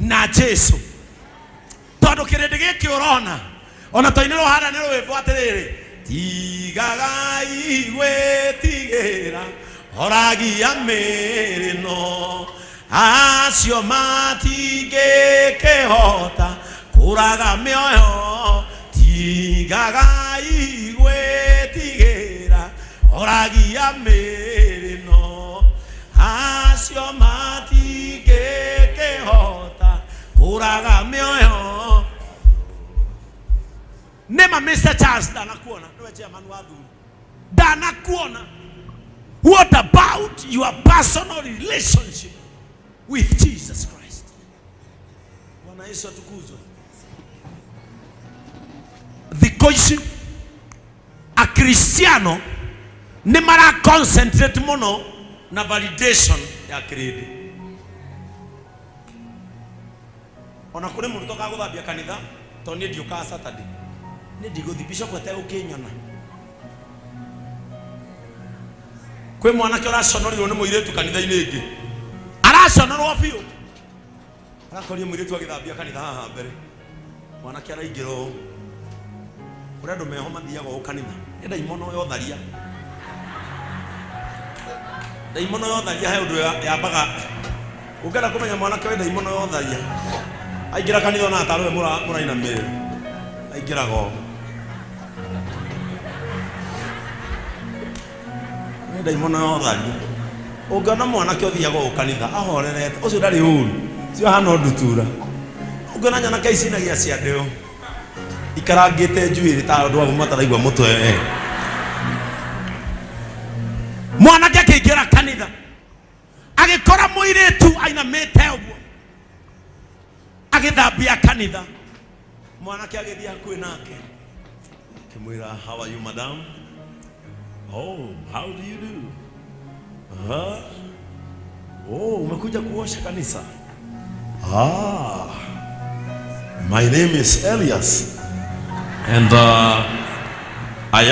na Jesu. Todo kirende giki urona ona toinero hara ni rwimbo atiriri tigaga igwetigira oragia mirino acio matingikihota kuraga mioyo tigaga igwetigira oragia mirino acio matingikihota kuraga mioyo. Nema Mr. Charles dana kuona niwe chairman wa thuri dana kuona. What about your personal relationship with Jesus Christ? Bwana Yesu atukuzwe. Thikoici a Cristiano ni mara concentrate mono na validation ya creed. Ona kune mundu toka guthambia kanitha to ni ndioka Saturday ni ndiguthipisha kwete ukinyona kwe mwanake uraconorirwo ni muiretu kanitha-ini ingi araconorwo biu arakorie muiretu agithambia kanitha haha mbere mwanake araingirwo uria andu meho mathiaga o kanitha ni daimono yotharia he undu yambaga ungena kumenya mwanake we daimono yotharia aingira kanitha na ataruwe muraina mbere aingirago daimono yotharia ungana mwanake othiaga o kanitha ahorerete ucio ndari uru cio hana ndutura ungana nyana kaicinagia cia ndeo ikarangite njuiri ta ndu agu mataraigwa mutwe mwanake akiingira kanitha agikora muiretu ainamite uguo agithambia kanitha mwanake agithia hakuhi nake kimwira how are you madam? Oh, how do you do? Oh, umekuja kuosha kanisa? My name is Elias and I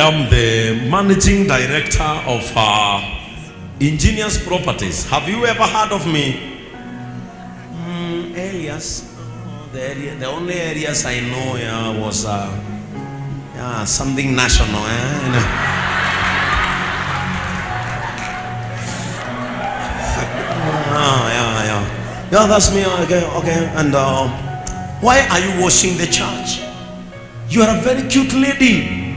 am the managing director of Engineers Properties. Have you ever heard of me? Elias? The only Elias I know was something national. Yeah, that's me. Okay. And why are you washing the church? You are a very cute lady.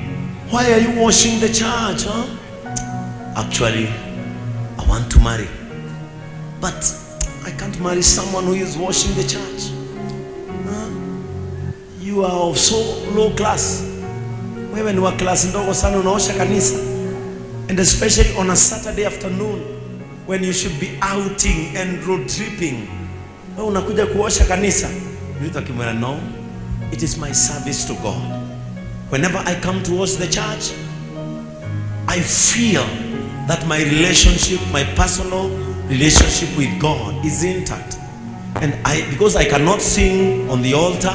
Why are you washing the church? Huh? Actually, I want to marry, but I can't marry someone who is washing the church. You are of so low class. Wewe ni wa class ndogo sana unaosha kanisa, and especially on a Saturday afternoon when you should be outing and road tripping. Wewe unakuja kuosha kanisa. Nitakimwambia no, it is my service to God. Whenever I come to wash the church, I feel that my relationship, my personal relationship with God is intact. And because I cannot sing on the altar,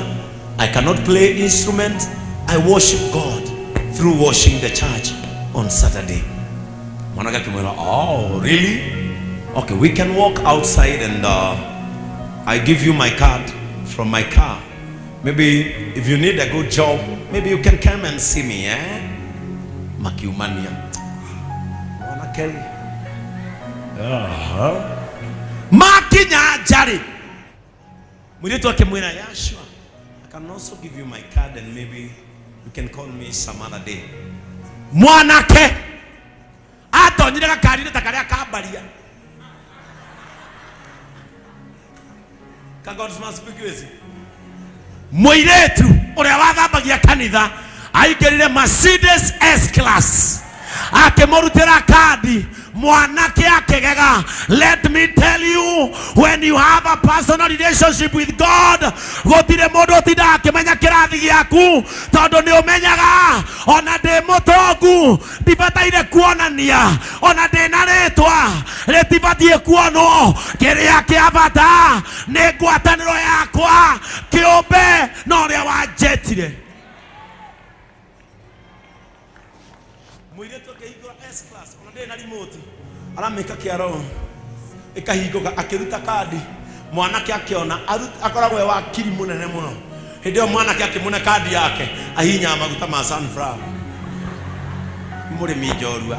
I cannot play instrument, I worship God through washing the church on Saturday. Mwanaka kimwela, oh really? Okay, we can walk outside and I give you my card from my car. Maybe if you need a good job, maybe you can come and see me, Makiumania. Mwanake. Makinya jari. Mwiretu akimwela, yeah, sure. I can also give you my card and maybe you can call me some other day. Mwanake atonyira kadi ne takaria kabaria. Ka God must be crazy. Mwiretu uria wathambagia kanitha aigerire Mercedes S class. Akemorutira kadi mwanake akegega. Let me tell you, when you have a personal relationship with God, gotire mundu utinda akimenya kirathi giaku tondu ni umenyaga ona ndi mutongu ndibataire kuonania ona ndina ritwa ritibatie kuonwo kiria kia bata ni ngwataniro yakwa kiumbe na uria wanjetire. Mwiretu akihingura S class ona ndina remote arameka kiaro ikahinguka akiruta kadi mwanake akiona akoragwo wa kiri munene muno hĩndĩ ĩyo mwanake akĩmune kadi yake ahinya maguta ma sunflower mũrĩmi njorua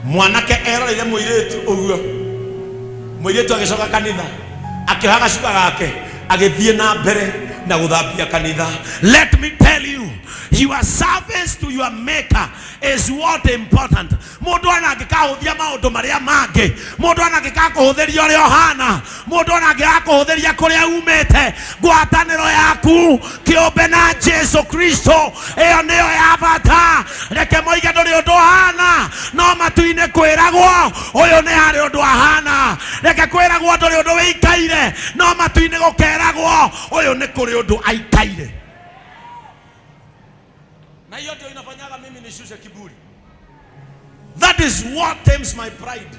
mwanake eroreire mũirĩtu ũguo mũirĩtu agĩcoka kanitha akĩoha gacuka gake agĩthiĩ na mbere na gũthambia kanitha. Let me tell you, your service to your maker is what important. Mundu anangĩkahũthia maũndũ marĩa mangĩ, mundu anangĩkahũthĩria ũrĩa ũhana, mundu anangĩkahũthĩria kũrĩa umĩte, ngwatanĩro yaku kĩũmbe na Jesu Kristo ĩyo nĩyo ya bata. Reke moige ndũrĩ ũndũ ũhana, no matu-inĩ kwĩragwo ũyũ nĩ harĩ ũndũ ahana. Reke kwĩragwo ndũrĩ ũndũ wĩikaire, no matu-inĩ gũkeragwo ũyũ nĩ kũrĩ ũndũ aikaire. Na hiyo ndio inafanyaga mimi nishushe kiburi. That is what tames my pride.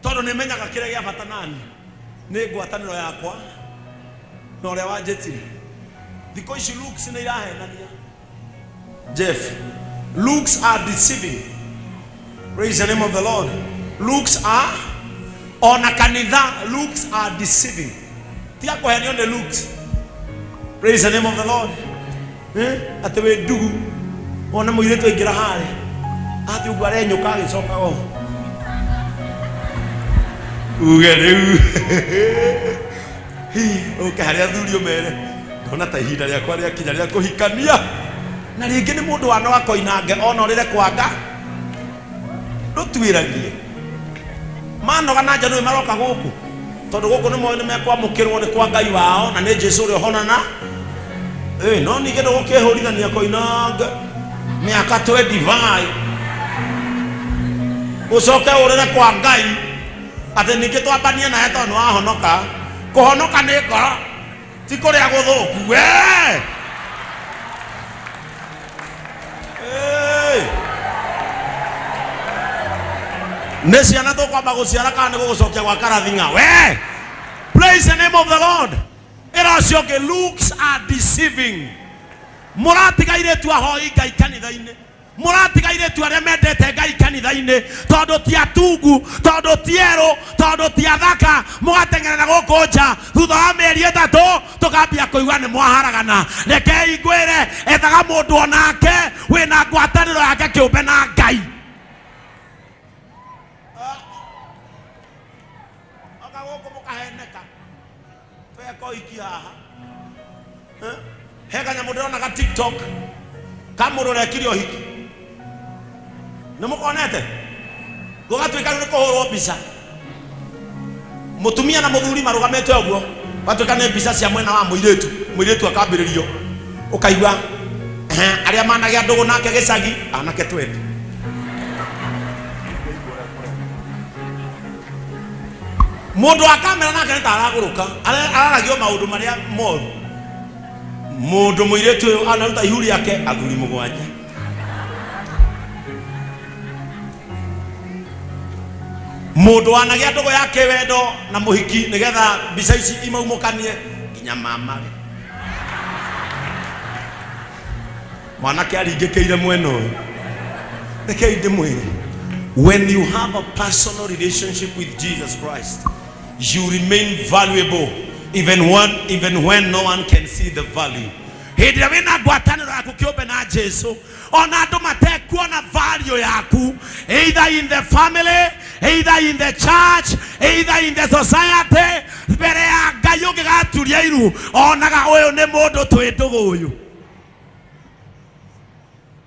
Tondũ nimenyaga kĩrĩa gĩa bata nani nĩ ngwatanĩro yakwa na ũrĩa wanjĩtire. Thikũ ici looks nĩ irahenania. Jeff, looks are deceiving. Praise the name of the Lord. Looks are ona kanitha, looks are deceiving. Tia kuhenio nĩ looks. Praise the name of the Lord. Ate we ndugu ona mũirĩtu aingĩra harĩ ati ũguo arenyũka agĩcoka o uge rĩu ũke harĩa athuri ũmere ndona ta ihinda rĩakwa rĩakinya rĩa kũhikania na rĩngĩ nĩ mũndũ wanoga koinange ona ũrĩre kwanga ndũtuĩragie manoga na nja nĩwe maroka gũkũ tondũ gũkũ nĩ moĩ nĩ mekwamũkĩrwo nĩ kwa Ngai wao na nĩ Jesũ ũrĩa ũhonana. No ningĩ ndũgũkĩhũrithania koinanga mĩaka 25 ũcoke ũrĩre kwa Ngai atĩ ningĩ twambanie nawe tondũ nĩwahonoka. Kũhonoka nĩ ngoro ti kũrĩa gũthũku we. Nĩ ciana tũkwamba gũciara kana nĩ gũgũcokia gwa karathinga we. Praise the name of the Lord. Erasyoke looks are deceiving. Muratiga iretu ahoi Ngai kanitha-inĩ. Muratiga iretu arĩa mendete Ngai kanitha-inĩ tondũ ti atungu, tondũ ti erũ, tondũ ti athaka. Mũgateng'erera gũkũ nja thutha wa mĩeri ĩtatũ tũkambia kũigua nĩ mwaharagana. Rekei ngwĩre ethaga mũndũ onake wĩna ngwatanĩro yake kĩũmbe na Ngai. Oka gũkũ mũkaheneka tweko iki haha hega nyamũ ndĩronaga TikTok kamũrũ rekire ũhiki nĩ mũkonete gũgatuĩka nĩ kũhũrwo mbica mũtumia na mũthuri marũgamĩte ũguo gatuĩka nĩ mbica cia mwena wa mũirĩtu akambĩrĩrio ũkaigua arĩa managĩa ndũgũ nake gĩcagi anake twendi mũndũ wa kamera nake nĩ taragũrũka araragio maũndũ marĩa moru. Mũndũ mũirĩtu ũyũ anaruta ihu rĩake athuri mũgwanja. Mũndũ wanagĩa ndũgũ yake wendo na mũhiki nĩgetha mbica ici imaumũkanie nginya mamage. Mwanake aringĩkĩire mwena ũyũ. Rekei ndĩmwĩre, when you have a personal relationship with Jesus Christ, you remain valuable even when no one can see the value. Hĩndĩ ĩrĩa wĩna ngwatanĩro yaku kĩũmbe na Jesũ ona andũ matekuona value yaku, either in the family, either in the church, either in the society, mbere ya Ngai ũngĩgaturia iru onaga ũyũ nĩ mũndũ twĩ ndũgũ ũyũ.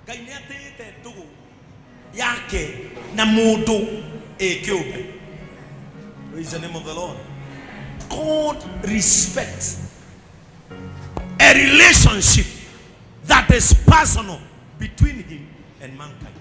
Ngai nĩ atĩĩte ndũgũ yake na mũndũ kĩũmbe. Praise the name of the Lord. God respects a relationship that is personal between him and mankind.